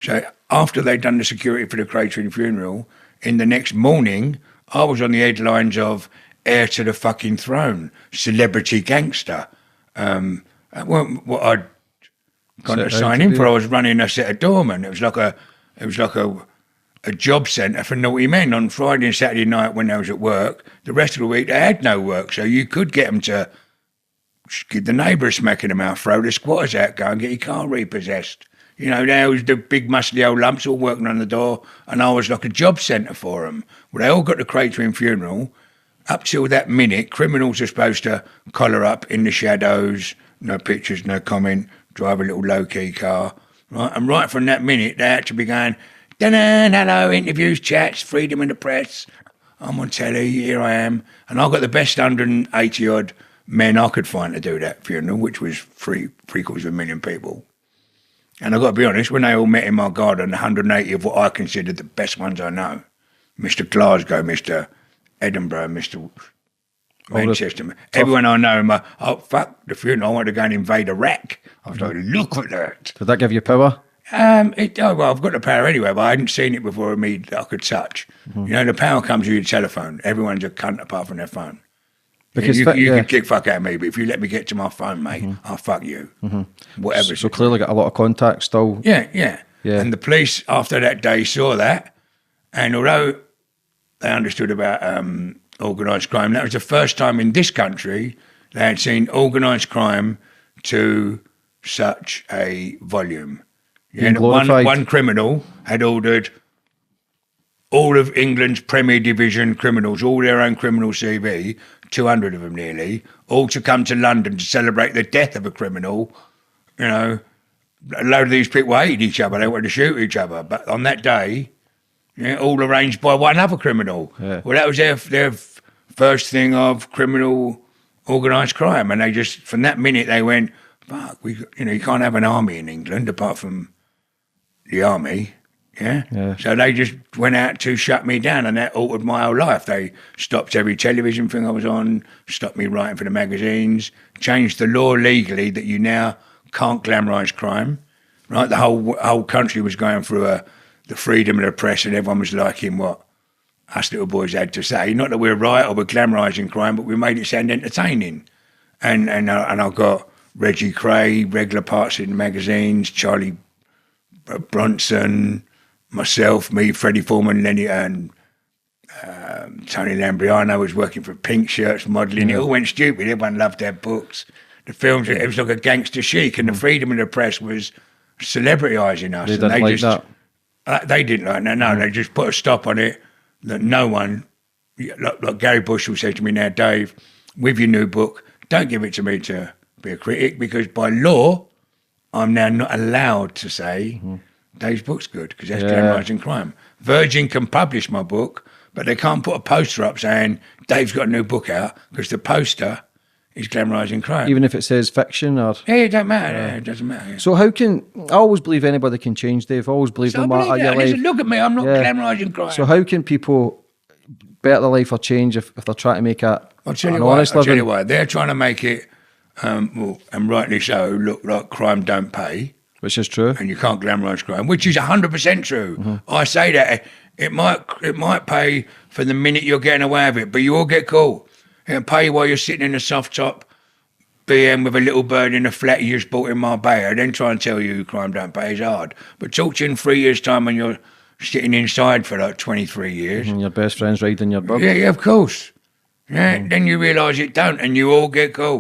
So after they'd done the security for the Kray funeral, in the next morning, I was on the headlines of heir to the fucking throne, celebrity gangster. That weren't what I'd kind of signed in for. I was running a set of doormen. It was like a job centre for naughty men on Friday and Saturday night when they was at work. The rest of the week they had no work, so you could get them to give the neighbour a smack in the mouth, throw the squatters out, go and get your car repossessed. You know, there was the big muscly old lumps all working on the door, and I was like a job centre for them. Well, they all got the Kray funeral. Up till that minute, criminals are supposed to collar up in the shadows, no pictures, no comment, drive a little low-key car. Right? And right from that minute, they had to be going, dun hello, interviews, chats, freedom of the press. I'm on telly, here I am. And I got the best 180-odd men I could find to do that funeral, which was three-quarters of a million people. And I've got to be honest, when they all met in my garden, 180 of what I considered the best ones I know, Mr. Glasgow, Mr. Edinburgh, Mr. Manchester, everyone I know, oh, fuck the funeral, I want to go and invade Iraq. I was like, look at that. Did that give you power? Well, I've got the power anyway, but I hadn't seen it before that I could touch. You know, the power comes with your telephone. Everyone's a cunt apart from their phone. Because you can kick fuck out of me, but if you let me get to my phone, mate, I'll fuck you. Whatever. So clearly got a lot of contacts still. Yeah. And the police, after that day, saw that, and although they understood about organised crime, that was the first time in this country they had seen organised crime to such a volume. Yeah, one criminal had ordered all of England's Premier Division criminals, all their own criminal CV, 200 of them nearly, all to come to London to celebrate the death of a criminal. You know, a load of these people hated each other. They wanted to shoot each other. But on that day, all arranged by one other criminal. Yeah. Well, that was their first thing of criminal organised crime. And they just, from that minute, they went, fuck, you can't have an army in England apart from the army. Yeah. So they just went out to shut me down, and that altered my whole life. They stopped every television thing I was on, stopped me writing for the magazines, changed the law legally that you now can't glamorise crime. Right, the whole country was going through the freedom of the press, and everyone was liking what us little boys had to say. Not that we're right or we're glamorising crime, but we made it sound entertaining. And I got Reggie Kray, regular parts in the magazines, Charlie Bronson, myself, me, Freddie Foreman, Lenny, and Tony Lambriano was working for Pink Shirts, modelling. It all went stupid. Everyone loved their books. The films, it was like a gangster chic, and the freedom of the press was celebritising us. They didn't like that. They didn't like that. No, they just put a stop on it. That no one, like Gary Bush will say to me now, Dave, with your new book, don't give it to me to be a critic, because by law, I'm now not allowed to say Dave's book's good, because that's glamorising crime. Virgin can publish my book, but they can't put a poster up saying Dave's got a new book out, because the poster is glamorising crime. Even if it says fiction or... Yeah, it don't matter. It doesn't matter. So how can... I always believe anybody can change, Dave. I always believe no matter your life. Listen, look at me, I'm not glamorising crime. So how can people better their life or change if they're trying to make an honest living? I'll tell you why. They're trying to make it, and rightly so, look like crime don't pay. Which is true. And you can't glamorise crime, which is 100% true. I say that. It might pay for the minute you're getting away with it, but you all get caught. It'll pay while you're sitting in a soft top BM with a little bird in a flat you just bought in Marbella. Then try and tell you crime don't pay is hard. But talk to you in 3 years' time when you're sitting inside for like 23 years. And your best friend's riding your bug. Yeah, of course. Yeah, then you realise it don't, and you all get caught.